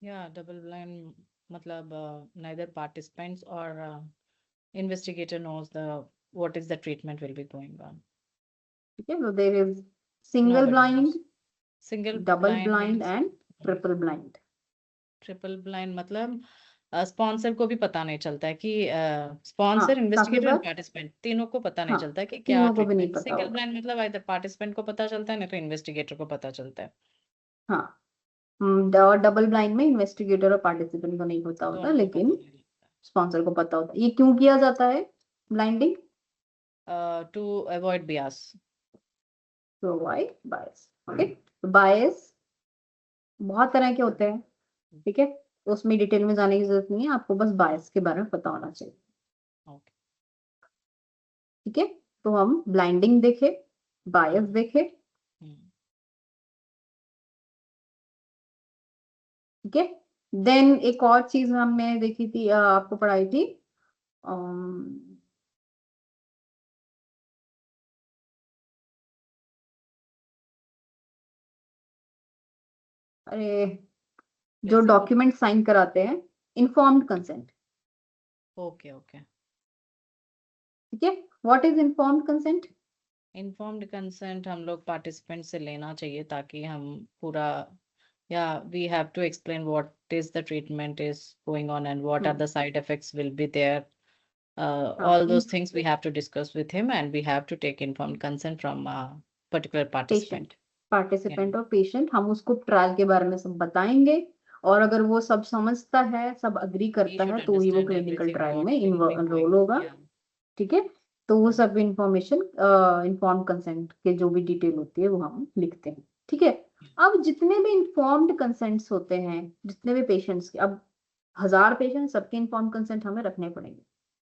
Speaker 2: या डबल ब्लाइंड मतलब neither participants or investigator knows the what is the treatment will be going on.
Speaker 1: ठीक है। तो there is single
Speaker 2: Nobody
Speaker 1: blind,
Speaker 2: knows. Single
Speaker 1: double
Speaker 2: blind
Speaker 1: blind
Speaker 2: means
Speaker 1: and triple blind,
Speaker 2: triple blind मतलब स्पॉन्सर को भी पता नहीं चलता है कि
Speaker 1: हाँ
Speaker 2: स्पॉन्सर,
Speaker 1: काफी
Speaker 2: इन्वेस्टिगेटर और
Speaker 1: बार,
Speaker 2: पार्टिसिपेंट तीनों को पता नहीं
Speaker 1: हाँ
Speaker 2: चलता है कि क्या
Speaker 1: तीनों को भी नहीं
Speaker 2: ट्रीटमेंट।
Speaker 1: पता
Speaker 2: सिंगल
Speaker 1: होगा,
Speaker 2: ब्लाइंड मतलब इधर पार्टिसिपेंट को पता चलता है, नहीं तो इन्वेस्टिगेटर को पता चलता है।
Speaker 1: हाँ। और डबल ब्लाइंड में इन्वेस्टिगेटर और पार्टिसिपेंट को नहीं पता होता,
Speaker 2: दोनों को पता
Speaker 1: लेकिन
Speaker 2: नहीं लगता।
Speaker 1: स्पॉन्सर को पता होता है। ये क्यों किया जाता है, blinding
Speaker 2: To avoid bias.
Speaker 1: To avoid bias. Okay, bias बहुत तरह के होते हैं, ठीक है, तो उसमें डिटेल में जाने की जरूरत नहीं है, आपको बस बायस के बारे में पता होना चाहिए।
Speaker 2: Okay.
Speaker 1: ठीक है, तो हम ब्लाइंडिंग देखे, बायस देखे,
Speaker 2: Hmm.
Speaker 1: ठीक है। देन एक और चीज हमने देखी थी, आपको पढ़ाई थी, अरे जो
Speaker 2: Basic.
Speaker 1: डॉक्यूमेंट साइन कराते हैं, इन्फॉर्म्ड कंसेंट।
Speaker 2: Okay, okay.
Speaker 1: ठीक है, what is informed consent?
Speaker 2: Informed consent हम लोग participant से लेना चाहिए ताकि हम पूरा, yeah, we have to explain what is the treatment is going on and what are the side effects will be there. All those things we have to discuss with him and we have to take informed consent from a particular participant.
Speaker 1: Patient, participant और पेशेंट, हम उसको ट्रायल के बारे में सब बताएंगे, और अगर वो सब समझता है, सब अग्री
Speaker 2: He
Speaker 1: करता
Speaker 2: should
Speaker 1: है, तो ही वो
Speaker 2: understand
Speaker 1: clinical
Speaker 2: everything
Speaker 1: trial
Speaker 2: what
Speaker 1: में
Speaker 2: will be
Speaker 1: इनरोल
Speaker 2: going.
Speaker 1: होगा।
Speaker 2: Yeah.
Speaker 1: ठीक है, तो वो सब इंफॉर्मेशन, इन्फॉर्म कंसेंट के जो भी डिटेल होती है वो हम लिखते हैं। ठीक है, अब जितने भी इन्फॉर्म्ड कंसेंट्स होते हैं, जितने भी पेशेंट्स के, अब 1000 पेशेंट, सबके इन्फॉर्म कंसेंट हमें रखने पड़ेंगे।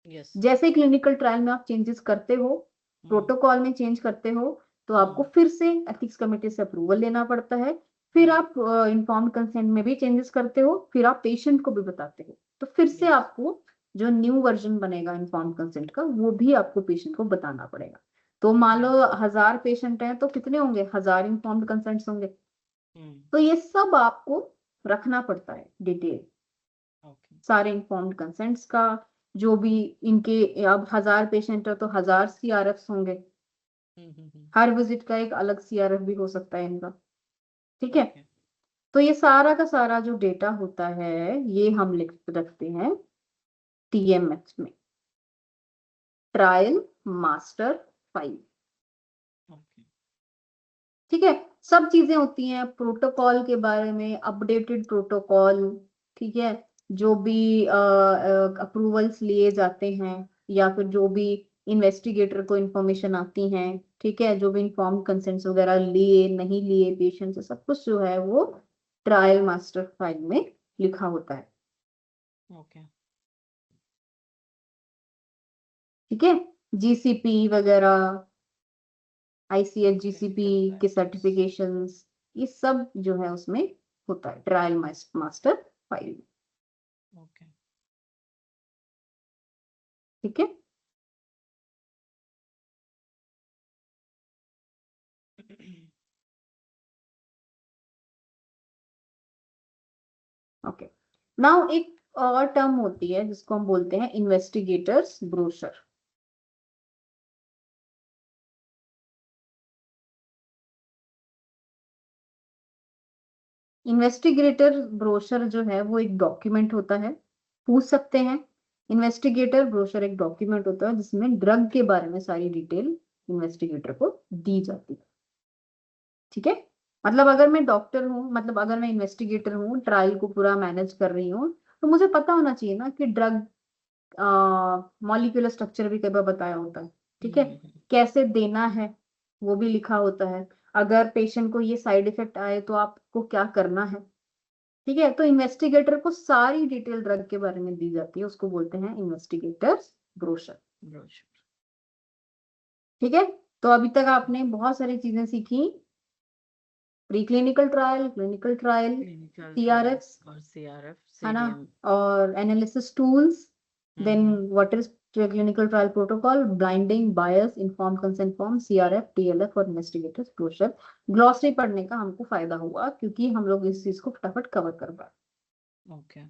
Speaker 2: Yes.
Speaker 1: जैसे क्लिनिकल ट्रायल में आप चेंजेस करते हो, प्रोटोकॉल में चेंज करते हो, तो आपको फिर से एथिक्स कमेटी से अप्रूवल लेना पड़ता है, फिर आप इन्फॉर्म्ड कंसेंट में भी चेंजेस करते हो, फिर आप पेशेंट को भी बताते हो, तो फिर से
Speaker 2: Yes.
Speaker 1: आपको जो न्यू वर्जन बनेगा इन्फॉर्म्ड कंसेंट का, वो भी आपको पेशेंट को बताना पड़ेगा। तो मान लो 1000 पेशेंट हैं, तो कितने होंगे, 1000 इन्फॉर्म्ड कंसेंट्स होंगे। तो ये सब आपको रखना पड़ता है डिटेल,
Speaker 2: Okay.
Speaker 1: सारे इन्फॉर्म्ड कंसेंट्स का, जो भी इनके, अब 1000 पेशेंट है तो 1000 सीआरएफ होंगे, हर विजिट का एक अलग सीआरएफ भी हो सकता है इनका। ठीक है,
Speaker 2: Okay.
Speaker 1: तो ये सारा का सारा जो डेटा होता है, ये हम लिख रखते हैं टीएमएच में, ट्रायल मास्टर फाइल।
Speaker 2: Okay.
Speaker 1: ठीक है, सब चीजें होती हैं प्रोटोकॉल के बारे में, अपडेटेड प्रोटोकॉल, ठीक है, जो भी अप्रूवल्स लिए जाते हैं, या फिर जो भी इन्वेस्टिगेटर को इंफॉर्मेशन आती हैं, ठीक है, जो भी इन्फॉर्म कंसेंट्स वगैरह लिए नहीं लिए पेशेंट से, सब कुछ जो है वो ट्रायल मास्टर फाइल में लिखा होता है।
Speaker 2: Okay.
Speaker 1: ठीक है, जीसीपी वगैरह, आईसीएच जीसीपी
Speaker 2: Clinical
Speaker 1: के
Speaker 2: practice.
Speaker 1: सर्टिफिकेशंस, ये सब जो है उसमें होता है ट्रायल मास्टर फाइल में।
Speaker 2: Okay.
Speaker 1: ठीक है, ओके। नाउ एक और टर्म होती है जिसको हम बोलते हैं इन्वेस्टिगेटर्स ब्रोशर। इन्वेस्टिगेटर ब्रोशर जो है वो एक डॉक्यूमेंट होता है, पूछ सकते हैं। इन्वेस्टिगेटर ब्रोशर एक डॉक्यूमेंट होता है जिसमें ड्रग के बारे में सारी डिटेल इन्वेस्टिगेटर को दी जाती है। ठीक है, मतलब अगर मैं डॉक्टर हूँ, मतलब अगर मैं इन्वेस्टिगेटर हूँ, ट्रायल को पूरा मैनेज कर रही हूँ, तो मुझे पता होना चाहिए ना कि ड्रग मॉलिक्यूलर स्ट्रक्चर भी कई बार बताया होता है, ठीक है, कैसे देना है वो भी लिखा होता है, अगर पेशेंट को ये साइड इफेक्ट आए तो आपको क्या करना है। ठीक है, तो इन्वेस्टिगेटर को सारी डिटेल ड्रग के बारे में दी जाती है, उसको बोलते हैं इन्वेस्टिगेटर्स ब्रोशर।
Speaker 2: Brochure.
Speaker 1: ठीक है, तो अभी तक आपने बहुत सारी चीजें सीखी, pre clinical trial, clinical trial,
Speaker 2: Clinical
Speaker 1: CRF,
Speaker 2: trials or CRF,
Speaker 1: है ना,
Speaker 2: CDM.
Speaker 1: और analysis tools, then what is clinical trial protocol, blinding, bias, informed consent form, CRF, TLF और इन्वेस्टिगेटर्स ब्रोशर। ग्लॉसरी पढ़ने का हमको फायदा हुआ क्योंकि हम लोग इस चीज को फटाफट कवर कर पाए।
Speaker 2: Okay.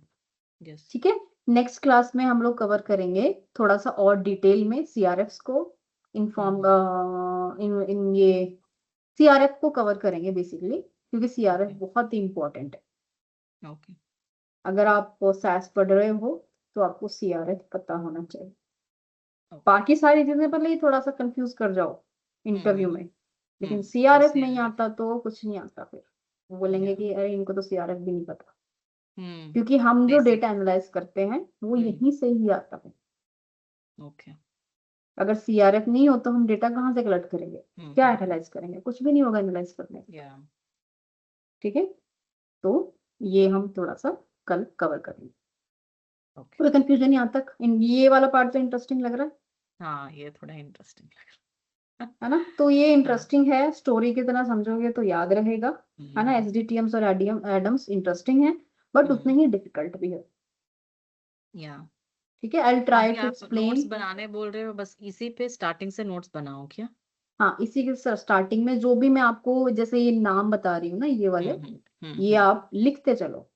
Speaker 2: Yes.
Speaker 1: ठीक है, नेक्स्ट क्लास में हम लोग कवर करेंगे थोड़ा सा और डिटेल में सीआरएफ को, इन्फॉर्म इन ये सीआरएफ को कवर करेंगे बेसिकली, क्योंकि सीआरएफ
Speaker 2: Okay.
Speaker 1: बहुत ही इंपॉर्टेंट है।
Speaker 2: Okay.
Speaker 1: अगर आप सैस पढ़ रहे हो तो आपको सीआरएफ पता होना चाहिए।
Speaker 2: Okay.
Speaker 1: बाकी सारी चीजें पहले ही थोड़ा सा कंफ्यूज कर जाओ इंटरव्यू में, लेकिन
Speaker 2: So
Speaker 1: सीआरएफ नहीं
Speaker 2: CRF.
Speaker 1: आता तो कुछ नहीं आता, फिर वो बोलेंगे
Speaker 2: Yeah.
Speaker 1: कि अरे इनको तो सीआरएफ भी नहीं पता,
Speaker 2: Hmm.
Speaker 1: क्योंकि हम जो
Speaker 2: Basic.
Speaker 1: डेटा एनालाइज करते हैं वो यहीं से ही आता है।
Speaker 2: Okay.
Speaker 1: अगर सीआरएफ नहीं हो तो हम डेटा कहाँ से कलेक्ट करेंगे, क्या एनालाइज करेंगे, कुछ भी नहीं होगा एनालाइज करने। ठीक है, तो ये हम थोड़ा सा कल कवर करेंगे। कोई कंफ्यूजन यहाँ तक? ये वाला पार्ट तो इंटरेस्टिंग लग रहा है।
Speaker 2: हाँ, ये थोड़ा इंटरेस्टिंग लग
Speaker 1: है ना, तो ये इंटरेस्टिंग है, स्टोरी की तरह समझोगे तो याद रहेगा। है ना, एसडीटीएम्स और एडम्स इंटरेस्टिंग है, बट उतने ही डिफिकल्ट भी है।
Speaker 2: या
Speaker 1: ठीक है, आई ट्राई टू
Speaker 2: आप नोट्स
Speaker 1: एक्सप्लेन।
Speaker 2: बनाने बोल रहे हो, बस इसी पे स्टार्टिंग से नोट्स बनाओ क्या?
Speaker 1: हाँ, इसी के स्टार्टिंग में जो भी मैं आपको जैसे ये नाम बता रही हूँ ना, ये वाले, ये आप लिखते चलो।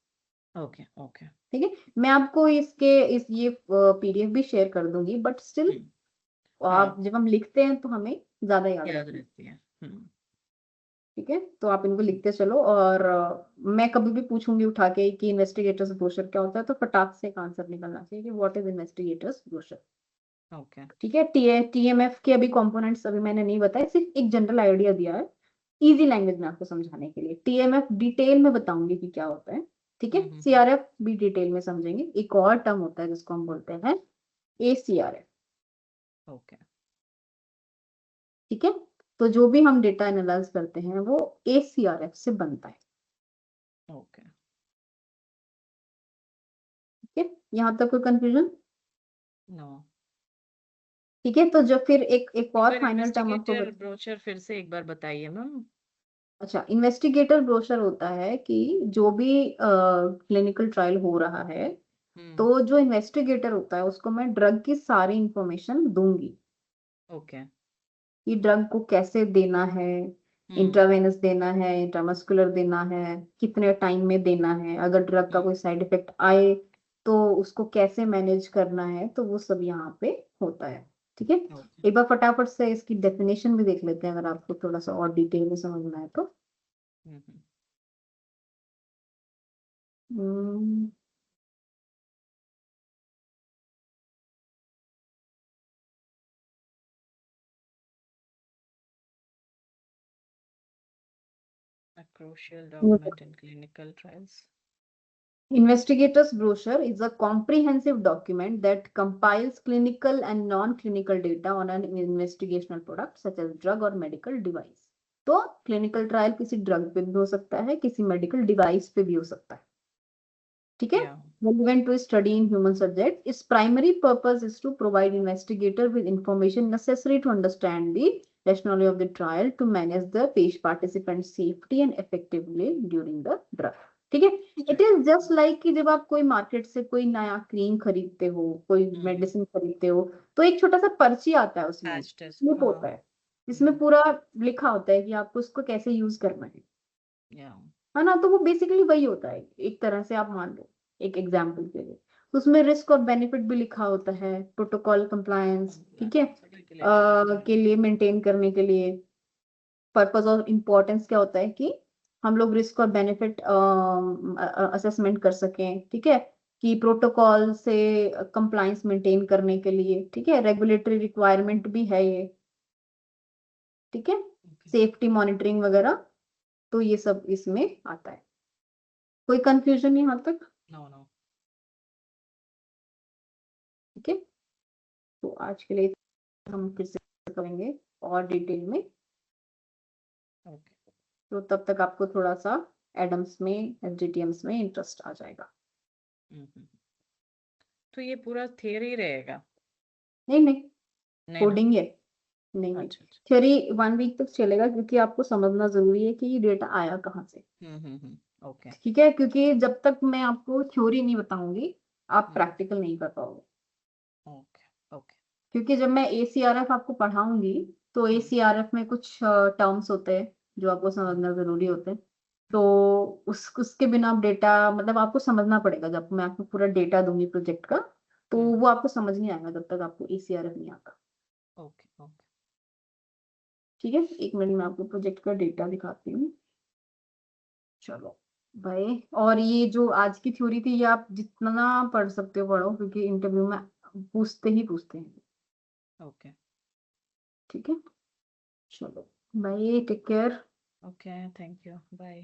Speaker 2: Okay okay.
Speaker 1: ठीक है, मैं आपको ये पीडीएफ भी शेयर कर दूंगी, बट स्टिल आप जब हम लिखते हैं तो हमें ज्यादा याद रहती है। ठीक है, तो आप इनको लिखते चलो, और मैं कभी भी पूछूंगी उठा के कि इन्वेस्टिगेटर्स ब्रोशर क्या होता है, तो फटाक से एक आंसर निकलना चाहिए कि what is investigators brochure.
Speaker 2: Okay.
Speaker 1: ठीक है, टीएमएफ के अभी कंपोनेंट्स अभी मैंने नहीं बताए, सिर्फ एक जनरल आइडिया दिया है इजी लैंग्वेज में आपको समझाने के लिए। टीएमएफ डिटेल में बताऊंगी कि क्या होता है। ठीक है, सीआरएफ भी डिटेल में समझेंगे। एक और टर्म होता है जिसको हम बोलते हैं एसीआरएफ।
Speaker 2: ओके।
Speaker 1: ठीक है, तो जो भी हम डेटा एनालाइज करते हैं वो एसीआरएफ से बनता है।
Speaker 2: ओके।
Speaker 1: ठीक है, यहाँ तक कोई कंफ्यूजन?
Speaker 2: नो।
Speaker 1: ठीक है, तो जब फिर एक और फाइनल टर्म आपको
Speaker 2: इन्वेस्टिगेटर ब्रोशर फिर से एक बार बताइए मैम।
Speaker 1: अच्छा, इन्वेस्टिगेटर ब्रोशर होता है कि जो भी क्लिनिकल ट्रायल हो रहा है, तो जो इन्वेस्टिगेटर होता है उसको मैं ड्रग की सारी इंफॉर्मेशन दूंगी।
Speaker 2: ओके।
Speaker 1: कि ड्रग को कैसे देना है, इंट्रावेनस देना है, इंट्रामस्कुलर देना है, कितने टाइम में देना है, अगर ड्रग का कोई साइड इफेक्ट आए तो उसको कैसे मैनेज करना है, तो वो सब यहाँ पे होता है। ठीक है, एक बार फटाफट से इसकी डेफिनेशन भी देख लेते हैं अगर आपको थोड़ा सा और डिटेल में समझना है तो। हम्म,
Speaker 2: A crucial document in clinical trials.
Speaker 1: Investigator's brochure is a comprehensive document that compiles clinical and non-clinical data on an investigational product such as drug or medical device. तो क्लिनिकल ट्रायल किसी ड्रग पे भी हो सकता है, किसी मेडिकल डिवाइस पे भी हो सकता है। ठीक है, relevant to study in human subject. Its primary purpose is to provide investigator with information necessary to understand the rationale of the trial to manage the patient participant safety and effectively during the drug. ठीक है, इट इज जस्ट लाइक कि जब आप कोई मार्केट से कोई नया क्रीम खरीदते हो, कोई मेडिसिन खरीदते हो, तो एक छोटा सा पर्ची आता है, उसमें स्लिप होता है, इसमें पूरा लिखा होता है कि आपको उसको कैसे यूज करना है ना, तो वो बेसिकली वही होता है एक तरह से, आप मान लो एक एग्जाम्पल के लिए। उसमें रिस्क और बेनिफिट भी लिखा होता है, प्रोटोकॉल कंप्लायंस, ठीक है, के लिए मेंटेन करने के लिए। पर्पस और इम्पोर्टेंस क्या होता है कि हम लोग रिस्क और बेनिफिट असेसमेंट कर सकें। ठीक है, कि प्रोटोकॉल से कंप्लायंस मेंटेन करने के लिए। ठीक है, रेगुलेटरी रिक्वायरमेंट भी है ये। ठीक है, सेफ्टी मॉनिटरिंग वगैरह, तो ये सब इसमें आता है। कोई कंफ्यूजन यहाँ तक?
Speaker 2: No no.
Speaker 1: ठीक है, तो आज के लिए हम फिर से करेंगे और डिटेल में। तो तब तक आपको थोड़ा सा एडम्स में, एसडीटीएम्स में इंटरेस्ट आ जाएगा।
Speaker 2: तो ये पूरा थियरी रहेगा?
Speaker 1: नहीं नहीं, कोडिंग है। नहीं नहीं, थ्योरी 1 वीक तक चलेगा, क्योंकि आपको समझना जरूरी है कि ये डेटा आया कहाँ से।
Speaker 2: ओके।
Speaker 1: ठीक है, क्योंकि जब तक मैं आपको थ्योरी नहीं बताऊंगी आप प्रैक्टिकल नहीं कर पाओगे।
Speaker 2: Okay okay.
Speaker 1: क्योंकि जब मैं एसीआरएफ आपको पढ़ाऊंगी तो एसीआरएफ में कुछ टर्म्स होते हैं जो आपको समझना जरूरी होते हैं, तो उसके बिना आप डेटा, मतलब आपको समझना पड़ेगा। जब मैं आपको पूरा डेटा दूंगी प्रोजेक्ट का, तो वो आपको समझ नहीं आएगा जब तक आपको एसीआरएफ नहीं आता।
Speaker 2: Okay okay.
Speaker 1: ठीक है, एक मिनट में आपको प्रोजेक्ट का डेटा दिखाती हूँ। चलो भाई, और ये जो आज की थ्योरी थी ये आप जितना पढ़ सकते हो पढ़ो, क्योंकि इंटरव्यू में पूछते हैं।
Speaker 2: ओके।
Speaker 1: ठीक है, चलो bye, take care.
Speaker 2: Okay, thank you, bye.